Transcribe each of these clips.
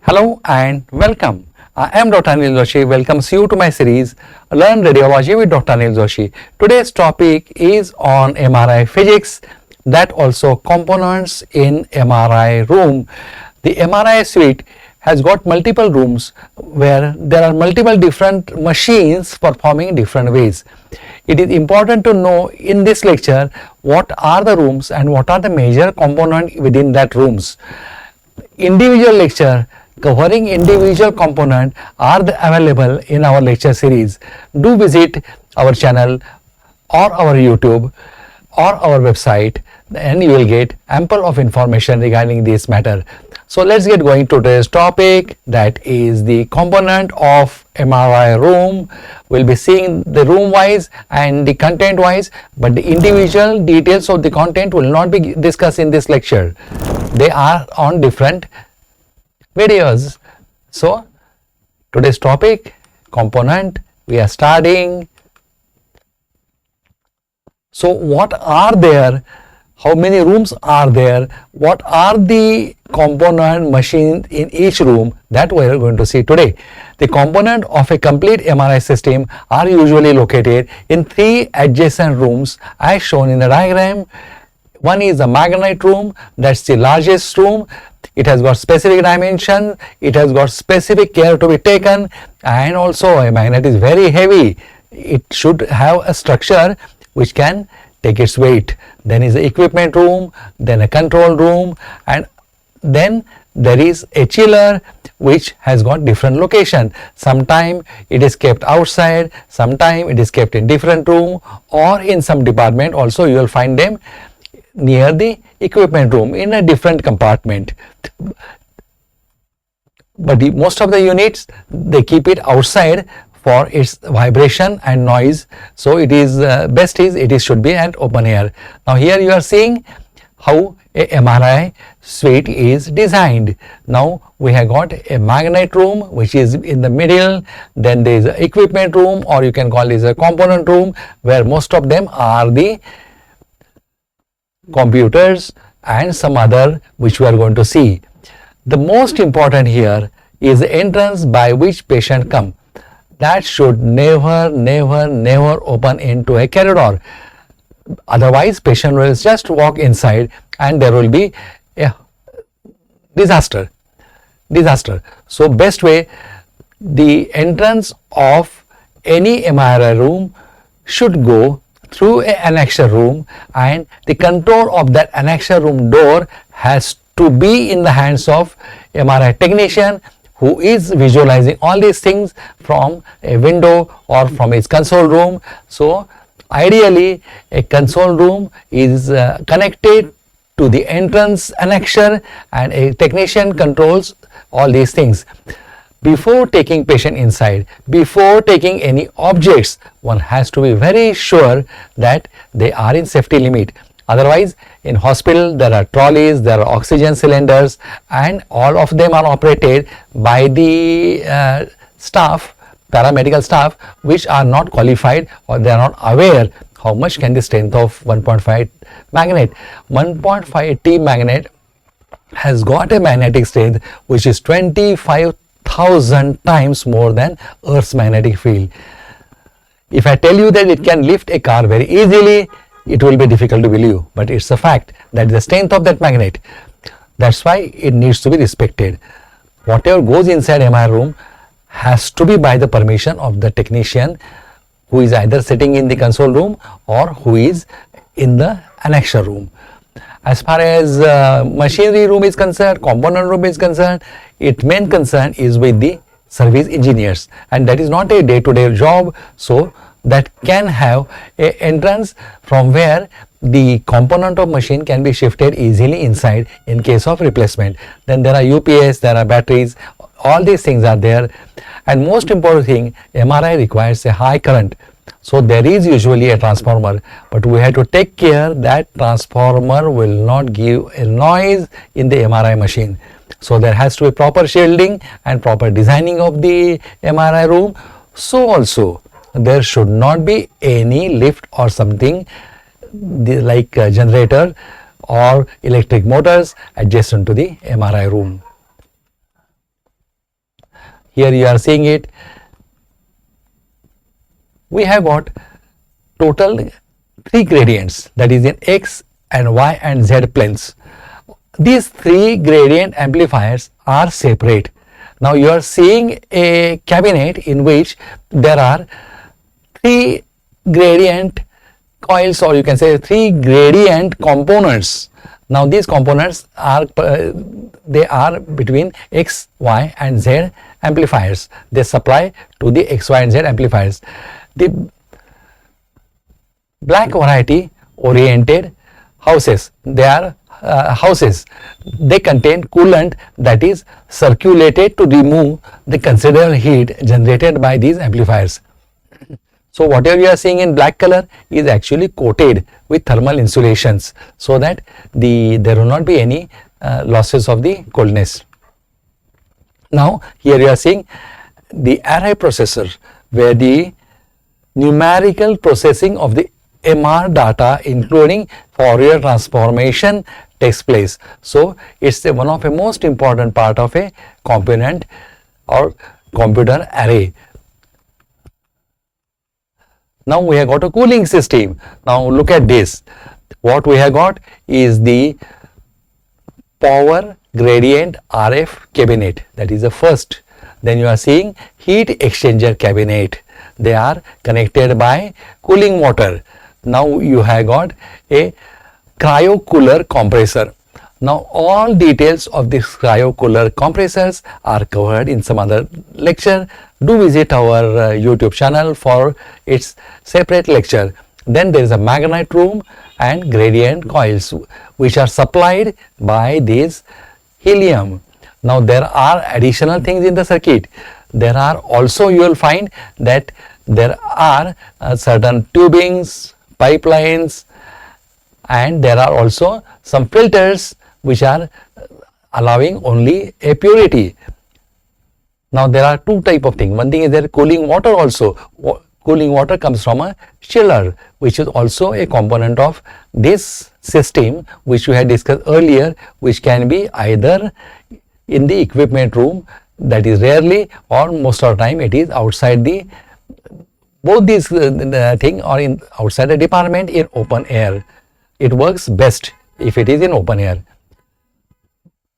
Hello and welcome. I am Dr. Anil Joshi. Welcomes you to my series Learn Radiology with Dr. Anil Joshi. Today's topic is on MRI physics, that also components in MRI room. The MRI suite has got multiple rooms where there are multiple different machines performing different ways. It is important to know in this lecture what are the rooms and what are the major components within that rooms. Individual lecture covering individual component are available in our lecture series. Do visit our channel or our YouTube or our website and you will get ample of information regarding this matter. So let's get going to today's topic, that is the component of MRI room. We'll be seeing the room wise and the content wise, but the individual details of the content will not be discussed in this lecture. They are on different videos. So today's topic, component, we are starting. So what are there, how many rooms are there, what are the component machines in each room, that we are going to see today. The component of a complete MRI system are usually located in three adjacent rooms as shown in the diagram. One is the magnet room, that's the largest room. It has got specific dimension, it has got specific care to be taken, and also a magnet is very heavy. It should have a structure which can take its weight. Then is the equipment room, then a control room, and then there is a chiller which has got different location. Sometime it is kept outside, sometime it is kept in different room, or in some department also you will find them near the equipment room in a different compartment. But most of the units, they keep it outside for its vibration and noise. So it is best is it is should be at open air. Now here you are seeing how a MRI suite is designed. Now we have got a magnet room which is in the middle, then there is an equipment room, or you can call this a component room, where most of them are the computers and some other which we are going to see. The most important here is the entrance by which patient come. That should never open into a corridor. Otherwise patient will just walk inside and there will be a disaster. So best way, the entrance of any MRI room should go through an annexure room, and the control of that annexure room door has to be in the hands of MRI technician, who is visualizing all these things from a window or from his console room. So ideally a console room is connected to the entrance annexure and a technician controls all these things. Before taking patient inside, before taking any objects, one has to be very sure that they are in safety limit. Otherwise in hospital there are trolleys, there are oxygen cylinders, and all of them are operated by the staff, paramedical staff, which are not qualified or they are not aware how much can the strength of 1.5 magnet. 1.5 T magnet has got a magnetic strength which is 25,000 times more than Earth's magnetic field. If I tell you that it can lift a car very easily, it will be difficult to believe, but it's a fact. That is the strength of that magnet. That's why it needs to be respected. Whatever goes inside MRI room has to be by the permission of the technician, who is either sitting in the console room or who is in the annexure room. As far as machinery room is concerned, component room is concerned, its main concern is with the service engineers, and that is not a day-to-day job. So that can have a entrance from where the component of machine can be shifted easily inside in case of replacement. Then there are UPS, there are batteries, all these things are there. And most important thing, MRI requires a high current. So there is usually a transformer, but we have to take care that transformer will not give a noise in the MRI machine. So there has to be proper shielding and proper designing of the MRI room. So also there should not be any lift or something like a generator or electric motors adjacent to the MRI room. Here you are seeing it. We have got total 3 gradients, that is in X and Y and Z planes. These 3 gradient amplifiers are separate. Now you are seeing a cabinet in which there are 3 gradient coils, or you can say 3 gradient components. Now these components are they are between X, Y and Z amplifiers. They supply to the X, Y and Z amplifiers. The black variety oriented houses, they are houses, they contain coolant that is circulated to remove the considerable heat generated by these amplifiers. So whatever you are seeing in black color is actually coated with thermal insulations, so that there will not be any losses of the coldness. Now here you are seeing the array processor, where the numerical processing of the MR data including Fourier transformation takes place. So it's one of the most important part of a component or computer array. Now we have got a cooling system. Now look at this. What we have got is the power gradient RF cabinet, that is the first. Then you are seeing heat exchanger cabinet. They are connected by cooling water. Now you have got a cryo cooler compressor. Now all details of this cryo cooler compressors are covered in some other lecture. Do visit our YouTube channel for its separate lecture. Then there is a magnet room and gradient coils which are supplied by this helium. Now there are additional things in the circuit. There are also, you will find that there are certain tubings, pipelines, and there are also some filters which are allowing only a purity. Now there are 2 type of things. One thing is there cooling water also. Cooling water comes from a chiller, which is also a component of this system which we had discussed earlier, which can be either in the equipment room, that is rarely, or most of the time it is outside the, both these thing or in outside the department in open air. It works best if it is in open air.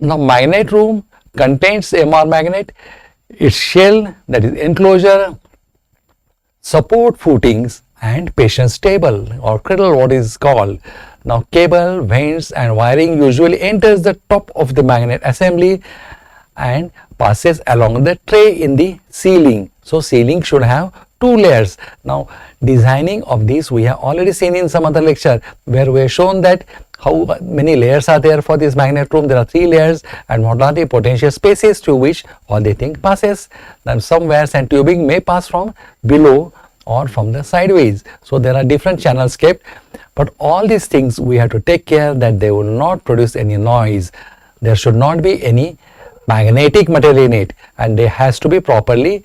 Now magnet room contains MR magnet, its shell, that is enclosure, support footings and patient's table or cradle, what is called. Now cable, vents and wiring usually enters the top of the magnet assembly and passes along the tray in the ceiling. So ceiling should have 2 layers. Now designing of this we have already seen in some other lecture, where we have shown that how many layers are there for this magnet room. There are 3 layers, and what are the potential spaces through which all the thing passes. Then some wires and tubing may pass from below or from the sideways. So there are different channels kept, but all these things we have to take care that they will not produce any noise. There should not be any magnetic material in it, and they has to be properly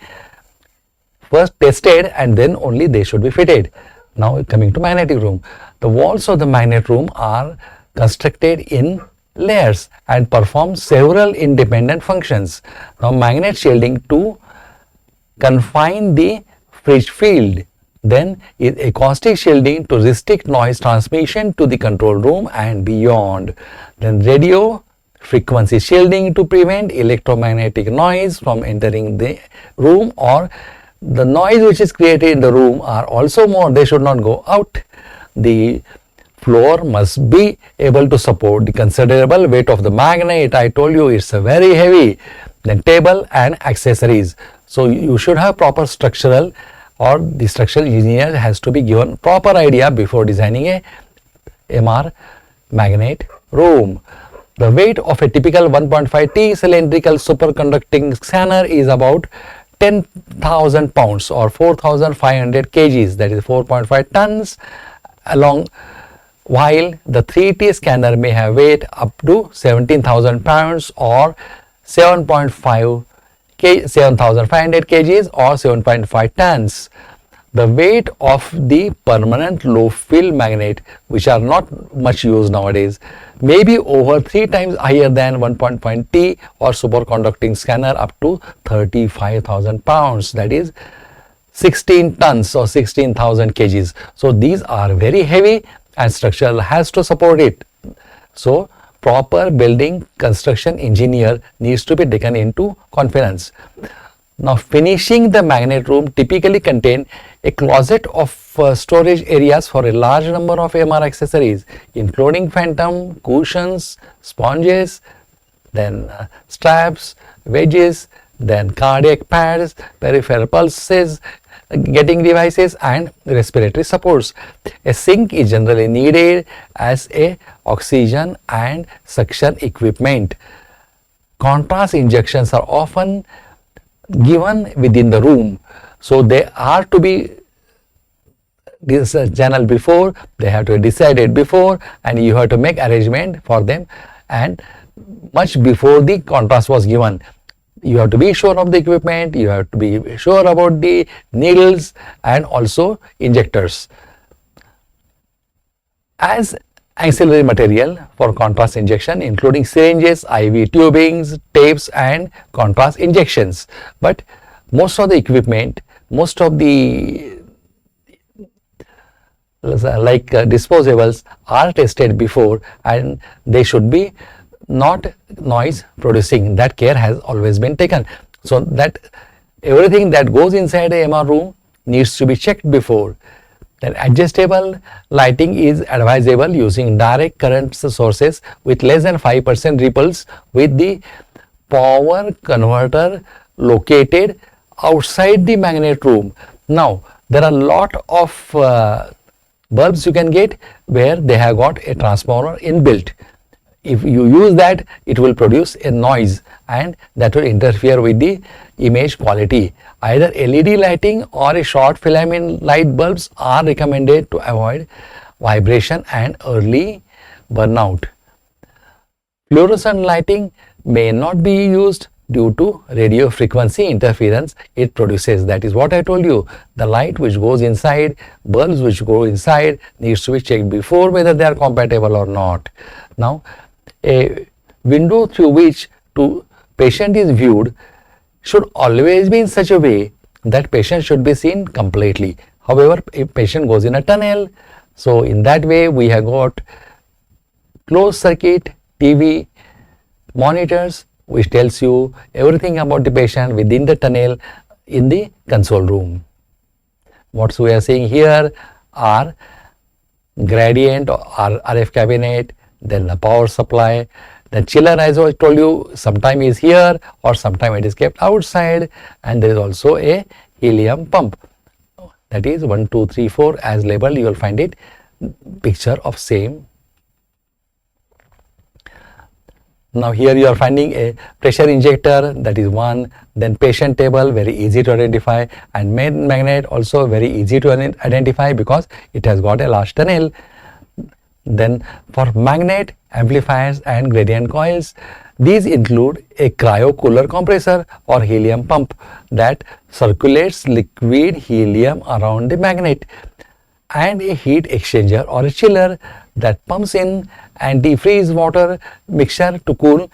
first tested and then only they should be fitted. Now coming to magnetic room, the walls of the magnet room are constructed in layers and perform several independent functions. Now magnet shielding to confine the fridge field, then is acoustic shielding to restrict noise transmission to the control room and beyond, then radio frequency shielding to prevent electromagnetic noise from entering the room, or the noise which is created in the room are also more, they should not go out. The floor must be able to support the considerable weight of the magnet. I told you it's a very heavy. Then table and accessories. So you should have proper structural, or the structural engineer has to be given proper idea before designing a MR magnet room. The weight of a typical 1.5 T cylindrical superconducting scanner is about 10,000 pounds or 4,500 kgs, that is 4.5 tons along, while the 3T scanner may have weight up to 17,000 pounds or 7.500 kgs or 7.5 tons. The weight of the permanent low field magnet, which are not much used nowadays, may be over 3 times higher than 1.5 T or superconducting scanner up to 35,000 pounds, that is 16 tons or 16,000 kgs. So these are very heavy and structure has to support it. So proper building construction engineer needs to be taken into confidence. Now finishing the magnet room typically contain a closet of storage areas for a large number of M.R. accessories, including phantom, cushions, sponges, then straps, wedges, then cardiac pads, peripheral pulses, getting devices and respiratory supports. A sink is generally needed as a oxygen and suction equipment. Contrast injections are often given within the room, so they are to be this channel before, they have to be decided before, and you have to make arrangement for them, and much before the contrast was given. You have to be sure of the equipment, you have to be sure about the needles and also injectors. As ancillary material for contrast injection, including syringes, IV tubings, tapes and contrast injections. But most of the equipment, most of the disposables are tested before, and they should be not noise producing. That care has always been taken. So that everything that goes inside a MR room needs to be checked before. Then adjustable lighting is advisable using direct current sources with less than 5% ripples with the power converter located outside the magnet room. Now there are a lot of bulbs you can get where they have got a transformer inbuilt. If you use that, it will produce a noise and that will interfere with the image quality. Either LED lighting or a short filament light bulbs are recommended to avoid vibration and early burnout. Fluorescent lighting may not be used due to radio frequency interference it produces. That is what I told you. The light which goes inside, bulbs which go inside needs to be checked before whether they are compatible or not. Now, a window through which patient is viewed should always be in such a way that patient should be seen completely. However, if patient goes in a tunnel, so in that way we have got closed circuit TV monitors which tells you everything about the patient within the tunnel in the console room. What we are seeing here are gradient or RF cabinet, then the power supply, the chiller, as I told you, sometime is here or sometime it is kept outside, and there is also a helium pump, that is 1, 2, 3, 4 as labeled. You will find it picture of same. Now here you are finding a pressure injector, that is one, then patient table, very easy to identify, and main magnet also very easy to identify because it has got a large tunnel. Then for magnet, amplifiers and gradient coils, these include a cryo cooler compressor or helium pump that circulates liquid helium around the magnet, and a heat exchanger or a chiller that pumps in antifreeze water mixture to cool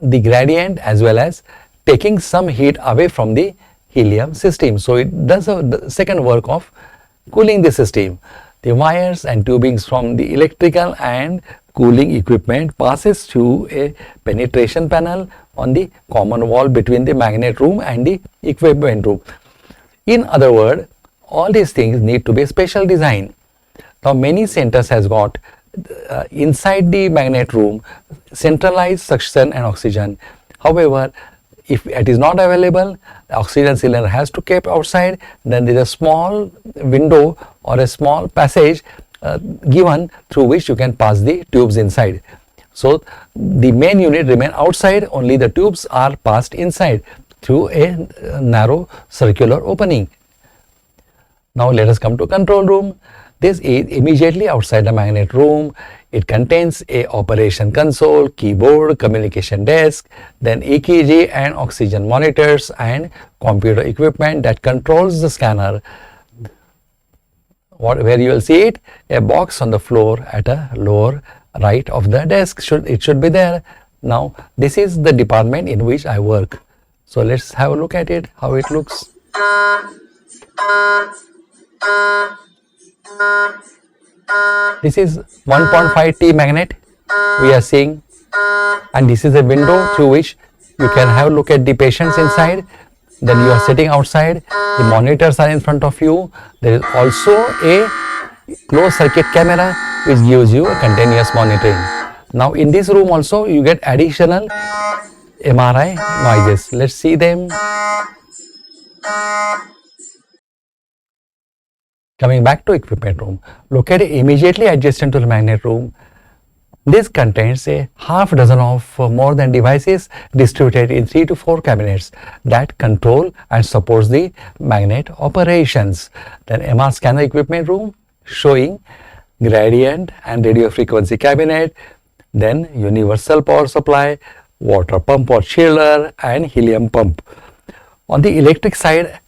the gradient as well as taking some heat away from the helium system. So it does the second work of cooling the system. The wires and tubings from the electrical and cooling equipment passes through a penetration panel on the common wall between the magnet room and the equipment room. In other words, all these things need to be special design. Now many centers has got inside the magnet room centralized suction and oxygen. However, if it is not available, the oxygen cylinder has to keep outside. Then there is a small window or a small passage given through which you can pass the tubes inside. So the main unit remain outside, only the tubes are passed inside through a narrow circular opening. Now let us come to control room. This is immediately outside the magnet room. It contains a operation console, keyboard, communication desk, then EKG and oxygen monitors and computer equipment that controls the scanner. where you will see it, a box on the floor at a lower right of the desk. It should be there. Now this is the department in which I work. So let's have a look at it, how it looks. This is 1.5 T magnet we are seeing, and this is a window through which you can have a look at the patients inside. Then you are sitting outside, the monitors are in front of you. There is also a closed circuit camera which gives you a continuous monitoring. Now in this room also you get additional M.R.I. noises. Let's see them. Coming back to equipment room, located immediately adjacent to the magnet room. This contains a half dozen of more than devices distributed in 3 to 4 cabinets that control and supports the magnet operations. Then MR scanner equipment room showing gradient and radio frequency cabinet, then universal power supply, water pump or chiller, and helium pump. On the electric side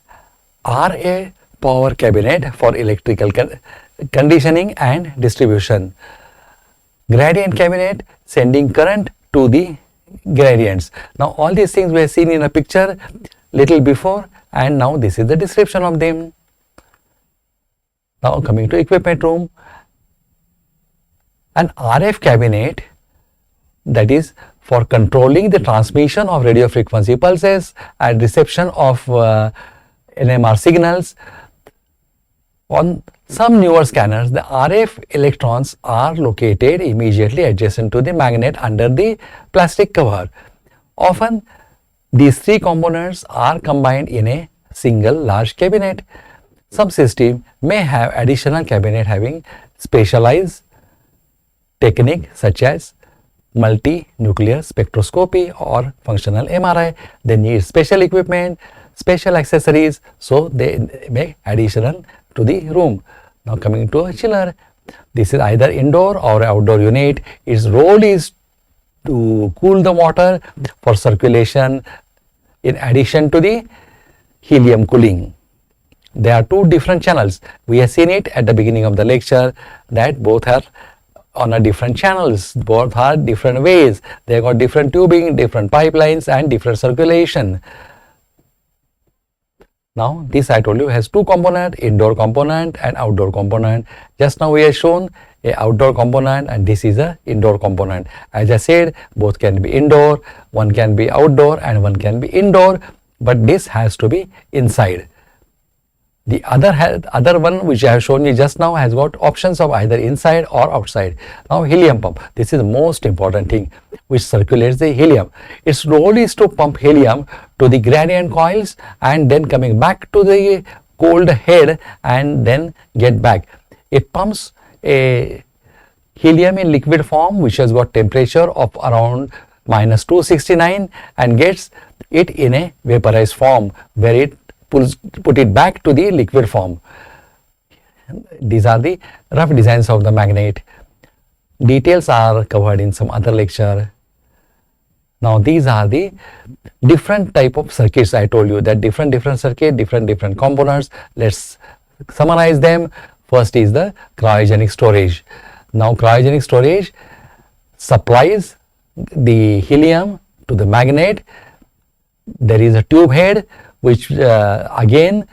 are a power cabinet for electrical conditioning and distribution, gradient cabinet sending current to the gradients. Now all these things we have seen in a picture little before, and now this is the description of them. Now coming to equipment room, an RF cabinet, that is for controlling the transmission of radio frequency pulses and reception of NMR signals. On some newer scanners, the RF electrons are located immediately adjacent to the magnet under the plastic cover. Often these 3 components are combined in a single large cabinet. Some system may have additional cabinet having specialized technique such as multi-nuclear spectroscopy or functional MRI. They need special equipment, special accessories, so they make additional to the room. Now coming to a chiller, this is either indoor or outdoor unit. Its role is to cool the water for circulation in addition to the helium cooling. There are 2 different channels. We have seen it at the beginning of the lecture that both are on a different channels, both are different ways. They have got different tubing, different pipelines, and different circulation. Now this I told you has 2 components, indoor component and outdoor component. Just now we have shown a outdoor component and this is a indoor component. As I said, both can be indoor, one can be outdoor and one can be indoor, but this has to be inside. The other one which I have shown you just now has got options of either inside or outside. Now helium pump, this is the most important thing which circulates the helium. Its role is to pump helium to the gradient coils and then coming back to the cold head and then get back. It pumps a helium in liquid form which has got temperature of around -269 and gets it in a vaporized form where it put it back to the liquid form. These are the rough designs of the magnet. Details are covered in some other lecture. Now these are the different type of circuits. I told you that different circuit, different components. Let's summarize them. First is the cryogenic storage. Now cryogenic storage supplies the helium to the magnet. There is a tube head which again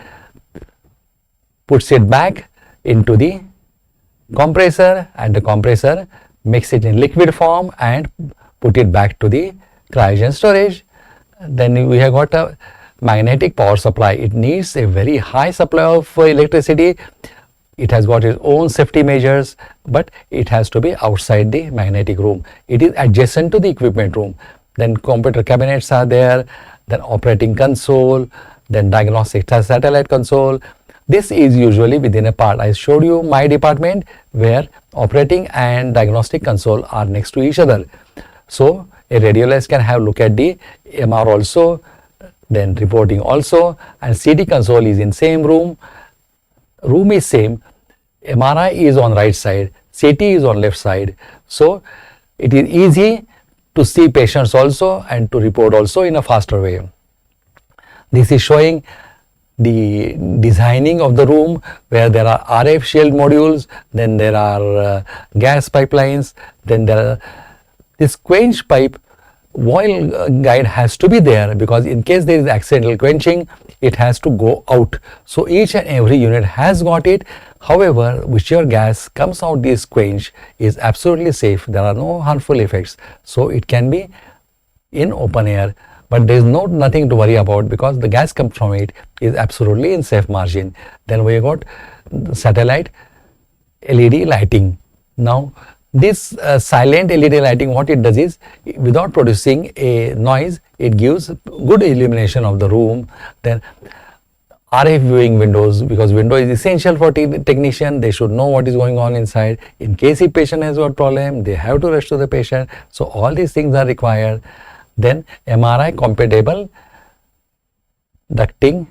puts it back into the compressor, and the compressor makes it in liquid form and put it back to the cryogen storage. Then we have got a magnetic power supply. It needs a very high supply of electricity. It has got its own safety measures, but it has to be outside the magnetic room. It is adjacent to the equipment room. Then computer cabinets are there, then operating console, then diagnostic satellite console. This is usually within a part. I showed you my department where operating and diagnostic console are next to each other. So a radiologist can have look at the MR also, then reporting also, and CT console is in same room. Room is same. MRI is on right side, CT is on left side. So it is easy to see patients also and to report also in a faster way. This is showing the designing of the room, where there are RF shield modules, then there are gas pipelines, then there are this quench pipe oil guide has to be there, because in case there is accidental quenching, it has to go out. So each and every unit has got it. However, whichever gas comes out this quench is absolutely safe. There are no harmful effects. So it can be in open air, but there is nothing to worry about, because the gas comes from it is absolutely in safe margin. Then we got satellite LED lighting. Now this silent LED lighting, what it does is, without producing a noise, it gives good illumination of the room. Then RF viewing windows, because window is essential for technician. They should know what is going on inside. In case if patient has got problem, they have to rush to the patient. So all these things are required. Then M.R.I compatible ducting.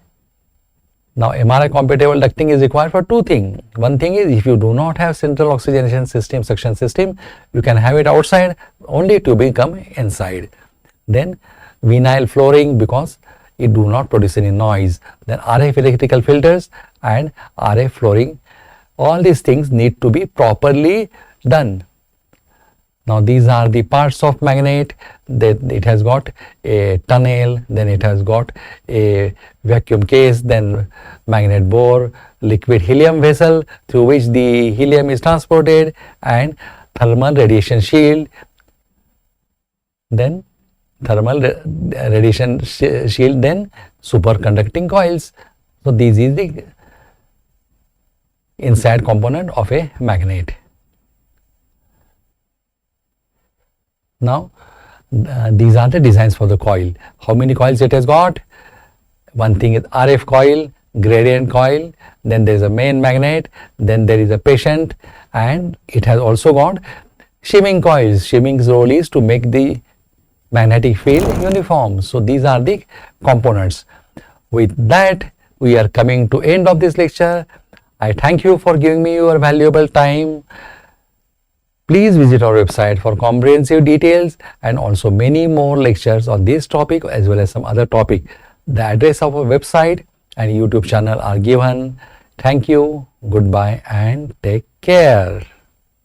Now M.R.I compatible ducting is required for two things. One thing is, if you do not have central oxygenation system, suction system, you can have it outside only to become inside. Then vinyl flooring, because it do not produce any noise. Then RF electrical filters and RF flooring. All these things need to be properly done. Now these are the parts of magnet. That it has got a tunnel, then it has got a vacuum case, then magnet bore, liquid helium vessel through which the helium is transported, and thermal radiation shield. Then thermal radiation shield, then superconducting coils. So this is the inside component of a magnet. Now these are the designs for the coil. How many coils it has got? One thing is RF coil, gradient coil, then there is a main magnet, then there is a patient, and it has also got shimming coils. Shimming's role is to make the magnetic field uniform. So these are the components. With that, we are coming to end of this lecture. I thank you for giving me your valuable time. Please visit our website for comprehensive details and also many more lectures on this topic as well as some other topic. The address of our website and YouTube channel are given. Thank you, goodbye and take care.